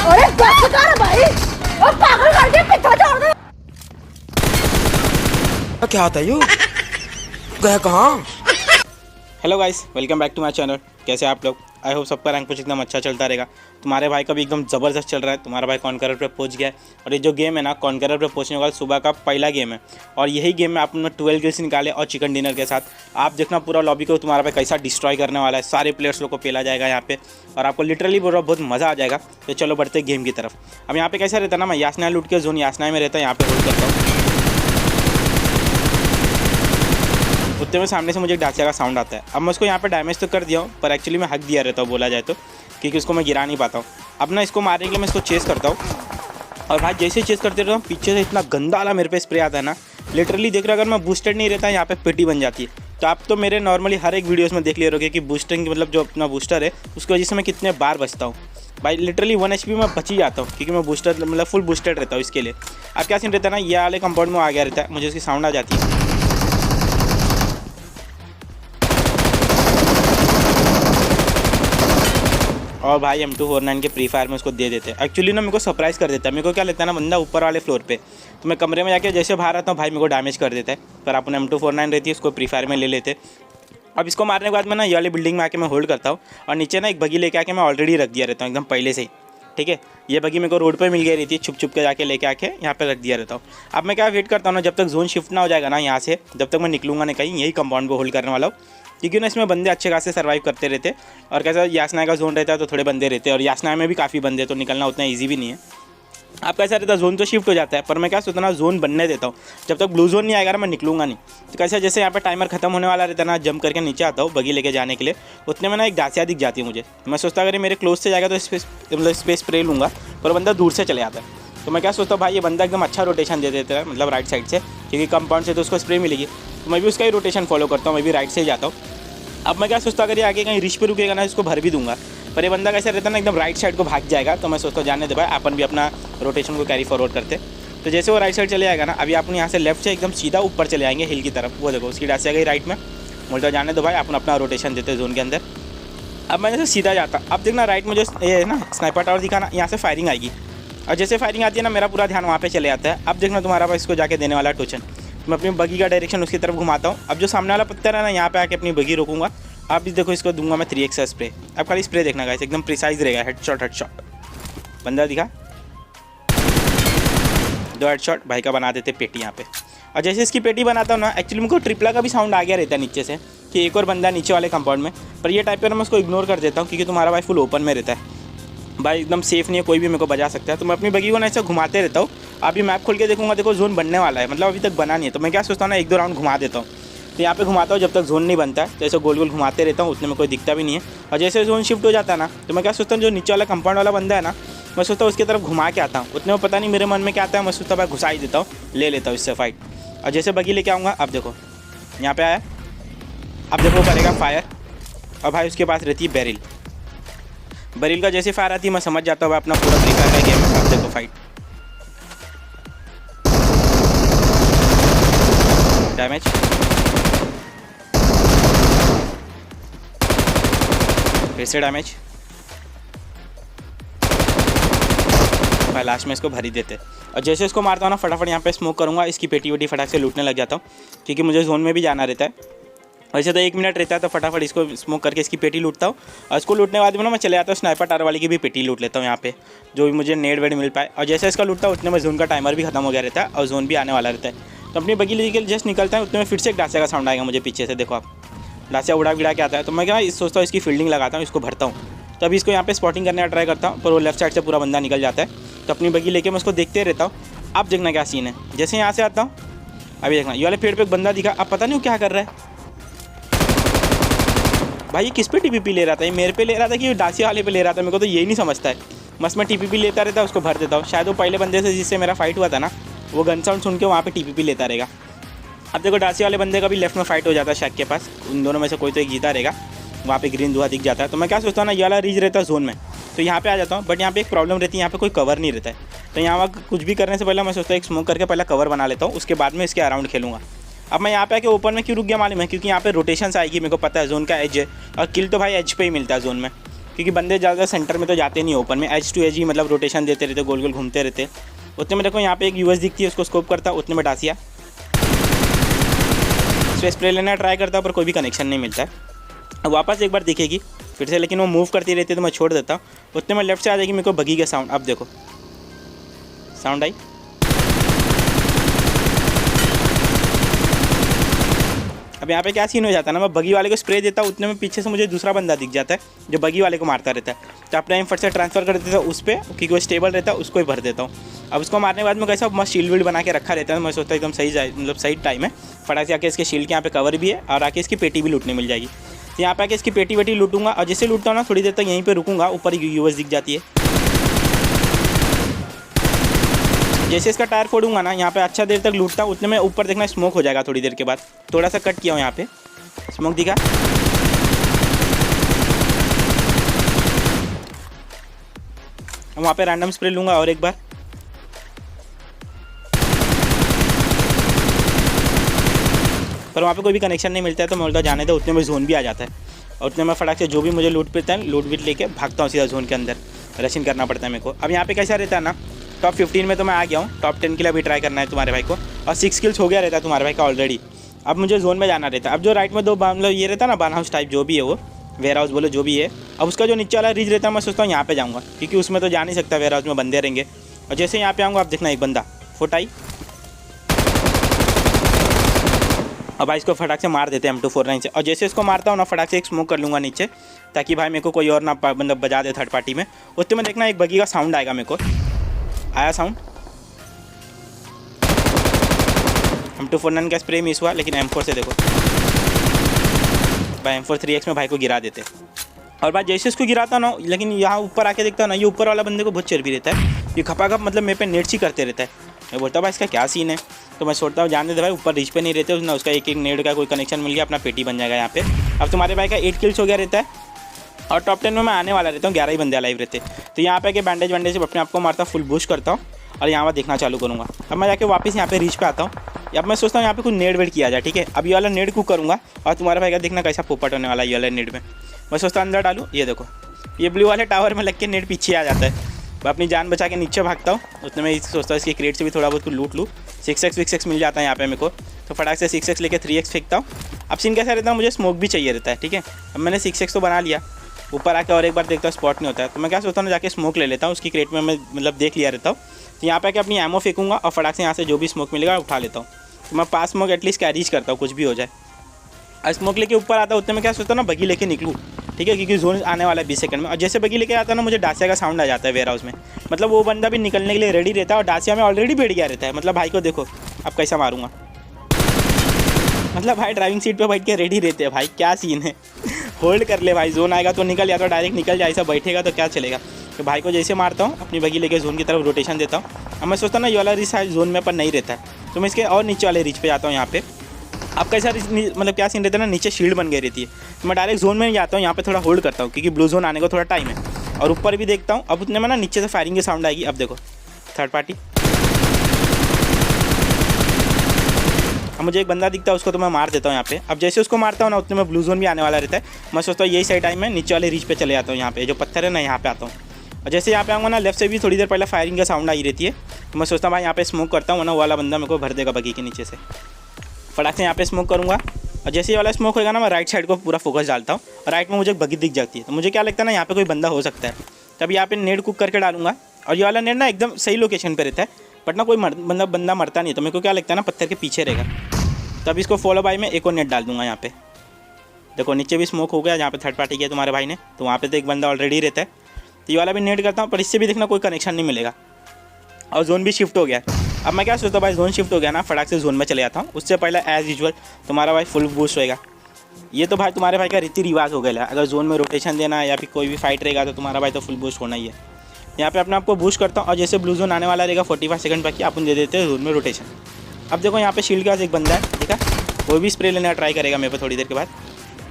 अरे बस कर भाई, और पागल कर दिया, पीछे छोड़ दे। क्या होता है यू? गया कहाँ? Hello guys, welcome back to my channel. कैसे आप लोग? आई होप सबका रैंक पुश एकदम अच्छा चलता रहेगा। तुम्हारे भाई का भी एकदम ज़बरदस्त चल रहा है। तुम्हारा भाई कॉन्करर पे पहुंच गया है और ये जो गेम है ना, कॉन्करर पे पहुंचने वाला सुबह का पहला गेम है और यही गेम में आपने 12 किल्स निकाले और चिकन डिनर के साथ। आप देखना पूरा लॉबी को तुम्हारा भाई कैसा डिस्ट्रॉय करने वाला है। सारे प्लेयर्स लोग को पेला जाएगा यहाँ पे और आपको लिटरली बहुत मज़ा आ जाएगा। तो चलो बढ़ते गेम की तरफ। अब यहाँ पे कैसा रहता है ना, मैं यासना लूट के जोन यासना में रहता है, यहाँ पे होल्ड करता हूँ। उतने में सामने से मुझे एक डाचिया का साउंड आता है। अब मैं उसको यहाँ पे डैमेज तो कर दिया हूँ, पर एक्चुअली मैं हक दिया रहता हूँ बोला जाए तो, क्योंकि उसको मैं गिरा नहीं पाता हूँ। अब ना इसको मारने के लिए मैं इसको चेस करता हूँ और भाई जैसे ही चेस करते रहता हूँ पीछे से इतना गंदा वाला मेरे पे स्प्रे आता है ना, लिटरली देख रहे हो, अगर मैं बूस्टेड नहीं रहता यहाँ पे पेटी बन जाती है। तो आप तो मेरे नॉर्मली हर एक वीडियोज़ में देख ले रहोगे कि बूस्टिंग मतलब जो अपना बूस्टर है उसकी वजह से मैं कितने बार बचता हूँ। भाई लिटरली 1 HP में बच ही जाता हूँ क्योंकि मैं बूस्टर मतलब फुल बूस्टेड रहता हूँ। इसके लिए अब क्या सीन रहता है ना, ये वाले कंपाउंड में आ गया रहता है, मुझे उसकी साउंड आ जाती है। और भाई M249 के प्री फायर में उसको दे देते हैं। एक्चुअली ना मेरे को सरप्राइज़ कर देता है। मेरे को क्या लगता है ना, बंदा ऊपर वाले फ्लोर पे, तो मैं कमरे में जाके जैसे बाहर आता हूँ भाई मेरे को डैमेज कर देता है। पर अपन M249 रहती है, उसको प्री फायर में ले लेते। अब इसको मारने के बाद मैं ना ये वाली बिल्डिंग में आके मैं होल्ड करता हूँ और नीचे ना एक बगी लेके आके मैं ऑलरेडी रख दिया रहता हूँ एकदम पहले से ही। ठीक है, ये बगी मेरे को रोड पे मिल गई रहती है, छुप छुप के जाके लेके आके यहाँ पे रख दिया रहता हूँ। अब मैं क्या वेट करता हूँ ना, जब तक जोन शिफ्ट ना हो जाएगा ना यहाँ से, जब तक मैं निकलूँगा नहीं कहीं, यही कंपाउंड को होल्ड करने वाला हूँ। क्योंकि ना इसमें बंदे अच्छे खासे सर्वाइव करते रहते और कैसा यासना का जोन रहता है तो थोड़े बंदे रहते हैं और यासना में भी काफ़ी बंदे, तो निकलना उतना ईजी भी नहीं है। आप कैसा रहता है, जोन तो शिफ्ट हो जाता है, पर मैं क्या सोचता ना, जोन बनने देता हूँ। जब तक ब्लू जोन नहीं आएगा ना मैं निकलूंगा नहीं। तो कैसा जैसे यहाँ पे टाइमर खत्म होने वाला रहता है ना, जंप करके नीचे आता हूँ बगी लेके जाने के लिए, उतने में ना एक डासिया दिख जाती है मुझे। मैं सोचता अगर ये मेरे क्लोज से जाएगा तो स्पेस स्प्रे लूँगा, पर बंदा दूर से चले आता है। तो मैं क्या सोचता हूँ भाई ये बंदा एकदम अच्छा रोटेशन दे देता है, मतलब राइट साइड से, क्योंकि कंपाउंड से तो उसको स्प्रे मिलेगी। तो मैं भी उसका ही रोटेशन फॉलो करता हूँ, मैं भी राइट से ही जाता हूँ। अब मैं क्या सोचता अगर ये आगे कहीं रिच पे रुकेगा ना, इसको भर भी दूंगा, पर ये बंदा कैसा रहता है ना, एकदम राइट साइड को भाग जाएगा। तो मैं सोचता जाने दे भाई, अपन भी अपना रोटेशन को कैरी फॉरवर्ड करते। तो जैसे वो राइट साइड चले जाएगा ना, अभी अपन यहाँ से लेफ्ट से एकदम सीधा ऊपर चले आएंगे हिल की तरफ। वो देखो उसकी डांस आ गई राइट में, बोलता जाने दो भाई, अपन अपना रोटेशन देते जोन के अंदर। अब मैं जैसे सीधा जाता, अब देखना राइट में जो ये है ना स्नाइपर टावर दिखा ना, यहाँ से फायरिंग आएगी और जैसे फायरिंग आती है ना मेरा पूरा ध्यान वहाँ पे चले जाता है। अब देखना तुम्हारा भाई इसको जाके देने वाला टोचन, मैं अपनी बगी का डायरेक्शन उसकी तरफ घुमाता हूँ। अब जो सामने वाला पत्थर है ना, यहाँ पे आके अपनी बगी रोकूंगा। आप भी देखो इसको दूंगा मैं 3x स्प्रे। अब खाली स्प्रे देखना गाइस, एकदम प्रिसाइज रहेगा। हेडशॉट बंदा दिखा, 2 हेडशॉट भाई का बना देते पेटी यहाँ पे। और जैसे इसकी पेटी बनाता हूँ ना, एक्चुअली मुझको ट्रिपला का भी साउंड आ गया रहता है नीचे से कि एक और बंदा नीचे वाले कंपाउंड में, पर ये टाइप पर मैं उसको इग्नोर कर देता हूँ क्योंकि तुम्हारा भाई फुल ओपन में रहता है। भाई एकदम सेफ नहीं है, कोई भी मेरे को बजा सकता है। तो मैं अपनी बगी को ना ऐसे घुमाते रहता हूँ। अभी मैप खोल के देखूंगा, देखो जोन बनने वाला है, मतलब अभी तक बना नहीं है। तो मैं क्या सोचता हूँ ना, 1-2 राउंड घुमा देता हूँ। तो यहाँ पे घुमाता हूँ जब तक जोन नहीं बनता है, तो ऐसे गोल गोल घुमाते रहता हूँ, उतने में कोई दिखता भी नहीं है। और जैसे जोन शिफ्ट हो जाता है ना, तो मैं क्या सोचता हूँ जो नीचे वाला कंपाउंड वाला बंदा है ना, मैं सोचता हूँ उसकी तरफ घुमा के आता हूँ। उतने में पता नहीं मेरे मन में क्या आता है, मैं सोचता भाई घुसा ही देता हूँ, ले लेता हूँ इससे फाइट। और जैसे बगी लेके आऊँगा, अब देखो यहाँ पे आया, अब देखो करेगा फायर और भाई उसके पास रहती है बैरिल का जैसे फायर आती है मैं समझ जाता हूँ अपना पूरा फ्री फायर का गेम है। अब देखो फाइट, डैमेज, फिर से डैमेज, भाई लास्ट में इसको भर ही देते। और जैसे इसको मारता हूँ ना, फटाफट यहाँ पे स्मोक करूँगा, इसकी पेटी वेटी फटाक से लूटने लग जाता हूँ क्योंकि मुझे जोन में भी जाना रहता है। वैसे तो 1 मिनट रहता है, तो फटाफट इसको स्मोक करके इसकी पेटी लूटता हूँ। और इसको लूटने के बाद में ना मैं चले जाता हूँ स्नाइपर टावर वाली की भी पेटी लूट लेता हूँ यहाँ पे, जो भी मुझे नेड वेड मिल पाए। और जैसे इसका लूटता हूँ उतने में जोन का टाइमर भी खत्म हो गया रहता है और जोन भी आने वाला रहता है। तो अपनी बगी लेके जस्ट निकलता है, उतने में फिर से एक डासिया का साउंड आएगा मुझे पीछे से। देखो आप, डासिया उड़ा गिड़ा के आता है। तो मैं क्या सोचता हूँ इसकी फील्डिंग लगाता हूँ, इसको भरता हूँ। तो अभी इसको यहाँ पे स्पॉटिंग करने का ट्राई करता हूँ, पर वो लेफ्ट साइड से पूरा बंदा निकल जाता है। तो अपनी बगी लेके मैं उसको देखते रहता हूँ। अब देखना क्या सीन है, जैसे यहाँ से आता हूँ, अभी देखना ये वाले पेड़ पे एक बंदा दिखा। अब पता नहीं वो क्या कर रहा है भाई, ये किस पे टीपीपी ले रहा था, ये मेरे पे ले रहा था कि डासिया वाले पे ले रहा था, मेरे को तो यही नहीं समझता है। बस मैं टीपीपी लेता रहता, उसको भर देता हूँ। शायद वो पहले बंदे से जिससे मेरा फाइट हुआ था ना, वो गन साउंड सुन के वहाँ पे टीपीपी लेता रहेगा। अब देखो डासिया वाले बंदे का भी लेफ्ट में फाइट हो जाता है शैक के पास, उन दोनों में से कोई तो एक जीता रहेगा। वहाँ पे ग्रीन धुआं दिख जाता है। तो मैं क्या सोचता हूँ ना, ये वाला रीच रहता है जोन में, तो यहाँ पे आ जाता हूँ। बट यहाँ पे एक प्रॉब्लम रहती है, यहाँ पे कोई कवर नहीं रहता है। तो यहाँ कुछ भी करने से पहले मैं सोचता हूँ एक स्मोक करके पहले कवर बना लेता हूँ, उसके बाद में इसके अराउंड खेलूँगा। अब मैं यहाँ पे आके ओपन में क्यों रुक गया मालूम है, क्योंकि यहाँ पे रोटेशन आएगी, मेरे को पता है जोन का एज है, और किल तो भाई एज पे ही मिलता है जोन में, क्योंकि बंदे ज़्यादा सेंटर में तो जाते नहीं ओपन में, एज टू एज ही मतलब रोटेशन देते रहते, गोल गोल घूमते रहते। उतने में देखो यहाँ पे एक यूएस दिखती है, उसको स्कोप करता, उतने में डासिया स्प्रे लेना ट्राई करता, पर कोई भी कनेक्शन नहीं मिलता है। अब वापस एक बार दिखेगी फिर से, लेकिन वो मूव करती रहती है तो मैं छोड़ देता हूँ। उतने में लेफ्ट से आ जाएगी मेरे को बगी का साउंड, अब देखो साउंड आई। अब यहाँ पे क्या सीन हो जाता है ना, मैं बगी वाले को स्प्रे देता हूँ, उतने में पीछे से मुझे दूसरा बंदा दिख जाता है जो बगी वाले को मारता रहता है, तो अपना एम फट से ट्रांसफर कर देता हूँ उस पर, क्योंकि वो स्टेबल रहता है, उसको ही भर देता हूँ। अब उसको मारने के बाद में कैसा मस्त शील्ड वील्ड बना के रखा रहता है, मैं सोचता एकदम सही जाए, मतलब सही टाइम है, फटाक से आके इसके शील्ड के यहाँ पे कवर भी है, और आके इसकी पेटी भी लूटने मिल जाएगी। तो यहाँ पे आके इसकी पेटी वेटी लूटूंगा, और जैसे लूटता हूँ ना थोड़ी देर तक यहीं पर रुकूंगा, ऊपर यूएस दिख जाती है। जैसे इसका टायर फोड़ूंगा ना, यहाँ पे अच्छा देर तक लूटता हूँ, उतने में ऊपर देखना स्मोक हो जाएगा थोड़ी देर के बाद, थोड़ा सा कट किया हूँ यहाँ पे, स्मोक दिखा। वहाँ पे रैंडम स्प्रे लूँगा और एक बार, पर वहाँ पे कोई भी कनेक्शन नहीं मिलता है, तो मैं बोलता जाने दो, उतने में जोन भी आ जाता है, और उतने में फटाक से जो भी मुझे लूट पेता है लूट वीट लेके भागता हूँ सीधा जोन के अंदर, रशिंग करना पड़ता है मेरे को। अब यहाँ पे कैसा रहता है ना, टॉप 15 में तो मैं आ गया हूँ, टॉप 10 के लिए अभी ट्राई करना है तुम्हारे भाई को, और 6 किल्स हो गया रहता है तुम्हारे भाई का ऑलरेडी। अब मुझे जोन में जाना रहता है। अब जो राइट में दो मतलब ये रहता है ना बर्न हाउस टाइप जो भी है, वो वेयर हाउस बोलो जो भी है, अब उसका जो नीचे वाला रिज रहता है, मैं सोचता हूँ यहाँ पे जाऊँगा, क्योंकि उसमें तो जा नहीं सकता, वेयर हाउस में बंदे रहेंगे। और जैसे यहाँ पे आऊँगा, आप देखना एक बंदा फुट आई, अब भाई इसको फटाक से मार देते हैं M249 से, और जैसे इसको मारता हूँ ना फटाक से एक स्मोक कर लूँगा नीचे, ताकि भाई मेरे को कोई और ना मतलब बजा दे थर्ड पार्टी में। उससे मैं देखना एक बगी का साउंड आएगा, मेरे को आया साउंड, M249 का स्प्रे मिस हुआ, लेकिन M4 से देखो भाई M4 3x में भाई को गिरा देते। और भाई जैसे इसको गिराता ना, लेकिन यहाँ ऊपर आके देखता ना, ये ऊपर वाला बंदे को बहुत चर्बी रहता है, ये खपाखप मतलब मेरे पे नेट ही करते रहता है। मैं बोलता भाई इसका क्या सीन है, तो मैं सोचता हूँ जाने दे भाई, ऊपर रिच पे नहीं रहते ना, उसका एक एक नेट का कोई कनेक्शन मिल गया, अपना पेटी बन जाएगा यहाँ पे। अब तुम्हारे भाई का 8 किल्स हो गया रहता है, और टॉप 10 में मैं आने वाला रहता हूँ, 11 ही बंदे अलाइव रहते। तो यहाँ पे बैंडेज वैंडेज से अपने आप को मारता हूँ, फुल बूस्ट करता हूँ, और यहाँ पर देखना चालू करूँगा। अब मैं जाके वापस यहाँ पे रीच पे आता हूँ, अब मैं सोचता हूँ यहाँ पे कुछ नेट वेट किया जाए, ठीक है। अब ये वाला नेट कुक करूँगा, और तुम्हारे भाई का देखना कैसा पोपट होने वाला है ये वाला नेट में। मैं सोचता हूँ अंदर डालूँ, ये देखो ये ब्लू वाले टावर में लग के नेट पीछे आ जाता है। मैं अपनी जान बचा के नीचे भागता हूँ, उतने में सोचता हूँ इसकी क्रेट से भी थोड़ा बहुत लूट लूँ। 6x 6x मिल जाता है यहाँ पे मेरे को, तो फटाक से 6x लेके 3x फेंकता हूँ। अब सीन कैसा रहता है, मुझे स्मोक भी चाहिए रहता है, ठीक है। अब मैंने 6x तो बना लिया, ऊपर आके और एक बार देखता हूँ स्पॉट नहीं होता है, तो मैं क्या सोचता हूँ जाके स्मोक ले लेता हूँ, उसकी क्रेट में मैं मतलब देख लिया रहता हूँ। तो यहाँ पे आके अपनी एमओ फेंकूंगा, और फटाक से यहाँ से जो भी स्मोक मिलेगा उठा लेता हूँ। तो मैं 5 स्मोक एटलीस्ट कैरीज करता हूँ, कुछ भी हो जाए। और स्मोक लेके ऊपर आता हूँ, उतने में क्या सोचता हूँ ना बगी लेके निकलूँ, ठीक है, क्योंकि जोन आने वाला है 20 सेकंड में। और जैसे बगी लेके आता है ना, मुझे डासिया का साउंड आ जाता है वेयर हाउस में, मतलब वो बंदा भी निकलने के लिए रेडी रहता है, और डासिया में ऑलरेडी बैठ गया रहता है। मतलब भाई को देखो अब कैसा मारूंगा, मतलब भाई ड्राइविंग सीट पे बैठ के रेडी रहते हैं भाई, क्या सीन है। होल्ड कर ले भाई, जोन आएगा तो निकल, या तो डायरेक्ट निकल जाए, ऐसा बैठेगा तो क्या चलेगा। तो भाई को जैसे मारता हूँ, अपनी बगी लेके जोन की तरफ रोटेशन देता हूँ। अब मैं सोचता हूँ ना ये वाला रिच जोन में पर नहीं रहता है, तो मैं इसके और नीचे वाले रिच पे जाता हूँ। यहाँ पे अब कैसा मतलब क्या सीन रहता है ना, नीचे शील्ड बन गई रहती है, तो मैं डायरेक्ट जोन में ही जाता हूँ। यहाँ पे थोड़ा होल्ड करता हूँ, क्योंकि ब्लू जोन आने को थोड़ा टाइम है, और ऊपर भी देखता हूँ। अब उतने में ना नीचे से फायरिंग की साउंड आएगी, अब देखो थर्ड पार्टी। अब मुझे एक बंदा दिखता है, उसको तो मैं मार देता हूँ यहाँ पे। अब जैसे उसको मारता हूँ ना, उतने में ब्लू जोन भी आने वाला रहता है। मैं सोचता हूँ यही सही टाइम है, नीचे वाले रिच पे चले जाता हूँ। यहाँ पे जो पत्थर है ना, यहाँ पे आता हूँ, और जैसे यहाँ पे आऊँगा ना, लेफ्ट से भी थोड़ी देर पहले फायरिंग का साउंड आई रहती है। तो मैं सोचता हूँ भाई यहाँ पे स्मोक करता हूँ ना, वो वाला बंदा मेरे को भर देगा बगी के नीचे से। फटाक से यहाँ पे स्मोक करूँगा, और जैसे ये वाला स्मोक होगा ना, मैं राइट साइड को पूरा फोकस डालता हूँ, और राइट में मुझे बगी दिख जाती है। तो मुझे क्या लगता है ना, यहाँ पे कोई बंदा हो सकता है, तब यहाँ पे नेट कुक करके डालूंगा। और ये वाला नेट ना एकदम सही लोकेशन पे रहता है, बट ना कोई बंदा मरता नहीं। तो मेरे को क्या लगता है ना, पत्थर के पीछे रहेगा। तब इसको फॉलो बाय में एक और नेट डाल दूंगा। यहाँ पे देखो नीचे भी स्मोक हो गया, जहाँ पे थर्ड पार्टी किया तुम्हारे भाई ने, तो वहाँ पे तो एक बंदा ऑलरेडी रहता है। तो ये वाला भी नेट करता हूँ, पर इससे भी देखना कोई कनेक्शन नहीं मिलेगा। और जोन भी शिफ्ट हो गया। अब मैं क्या सोचता हूँ भाई, जोन शिफ्ट हो गया ना, फटाक से जोन में चले जाता हूँ। उससे पहले एज यूजुअल तुम्हारा भाई फुल बूस्ट होएगा। ये तो भाई तुम्हारे भाई का रीति रिवाज हो गया है, अगर जोन में रोटेशन देना है या फिर कोई भी फाइट रहेगा तो तुम्हारा भाई तो फुल बूस्ट होना ही है। यहाँ पे अपने आपको बूस्ट करता हूँ, और जैसे ब्लू जोन आने वाला रहेगा 45 सेकंड बाकी, अपन दे देते हैं जोन में रोटेशन। अब देखो यहाँ पे शील्ड के पास एक बंदा है, ठीक है, वो भी स्प्रे लेना ट्राई करेगा मेरे पे थोड़ी देर के बाद।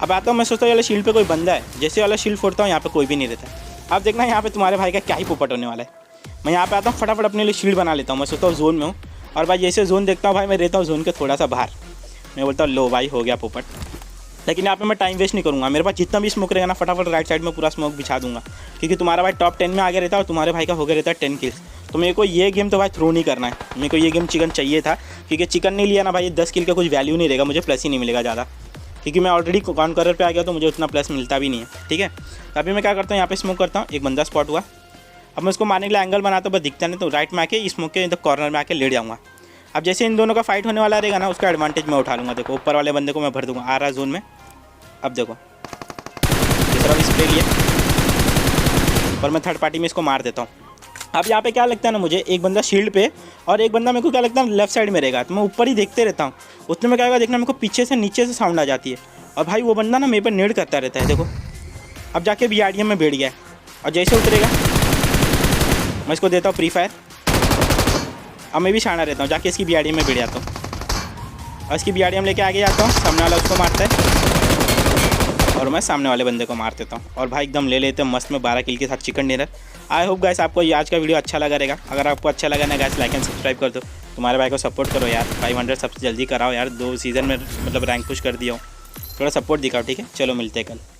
अब आता हूँ, मैं सोचता हूँ वाला शील्ड पे कोई बंदा है, जैसे वाला शील्ड फोड़ता हूँ यहाँ पे कोई भी नहीं रहता। अब देखना यहाँ पे तुम्हारे भाई का क्या ही पोपट होने वाला है। मैं यहाँ पे आता हूँ, फटाफट अपने लिए शील्ड बना लेता हूँ। मैं सोचता हूँ जोन में हूँ, और भाई जैसे जोन देखता हूँ भाई, मैं रहता हूँ जोन के थोड़ा सा बाहर। मैं बोलता हूँ लो भाई हो गया पोपट। लेकिन यहाँ पे मैं टाइम वेस्ट नहीं करूँगा, मेरे पास जितना भी स्मोक रहेगा ना फटाफट राइट साइड में पूरा स्मोक बिछा दूंगा, क्योंकि तुम्हारा भाई टॉप 10 में आगे रहता है और तुम्हारे भाई का हो गया रहता है 10 किल्स। तो मेरे को ये गेम तो भाई थ्रो नहीं करना है, मेरे को ये गेम चिकन चाहिए था, क्योंकि चिकन नहीं लिया ना भाई 10 किल का कुछ वैल्यू नहीं रहेगा, मुझे प्लस ही नहीं मिलेगा ज़्यादा, क्योंकि मैं ऑलरेडी कॉन्करर पे आ गया तो मुझे उतना प्लस मिलता भी नहीं है। ठीक है, तो अभी मैं क्या करता हूँ, यहाँ पे स्मोक करता हूँ, एक बंदा स्पॉट हुआ। अब मैं उसको मारने के लिए एंगल बनाता हूँ, बस दिखता नहीं, तो राइट में आके स्मोक के कॉर्नर में आके लेट जाऊँगा। अब जैसे इन दोनों का फाइट होने वाला रहेगा ना, उसका एडवांटेज मैं उठा लूँगा। देखो ऊपर वाले बंदे को मैं भर दूँगा, आ रहा जोन में। अब देखो इस तरफ स्प्रे लिया और मैं थर्ड पार्टी में इसको मार देता हूँ। अब यहाँ पे क्या लगता है ना मुझे, एक बंदा शील्ड पे और एक बंदा मेरे को क्या लगता है लेफ्ट साइड में रहेगा, तो मैं ऊपर ही देखते रहता हूँ। उतने में क्या होगा देखना, मेरे को पीछे से नीचे से साउंड आ जाती है और भाई वो बंदा ना मेरे पर नेड करता रहता है। देखो अब जाके BRDM में बैठ गया है और जैसे उतरेगा मैं इसको देता हूँ प्री फायर। अब मैं भी छाना रहता हूँ, जाके इसकी BRDM में बैठ जाता हूँ और इसकी BRDM लेके आगे जाता हूँ, सामने वाला उसको मारता है और मैं सामने वाले बंदे को मार देता हूँ और भाई एकदम ले लेते हैं मस्त में 12 किल के साथ chicken dinner. I hope guys आपको ये आज का वीडियो अच्छा लगा रहेगा। अगर आपको अच्छा लगा ना गाइस लाइक एंड सब्सक्राइब कर दो, तुम्हारे भाई को सपोर्ट करो यार, 500 सबसे जल्दी कराओ यार, 2 सीज़न में मतलब रैंक पुश कर दिया हो, थोड़ा सपोर्ट दिखाओ। ठीक है, चलो मिलते हैं कल।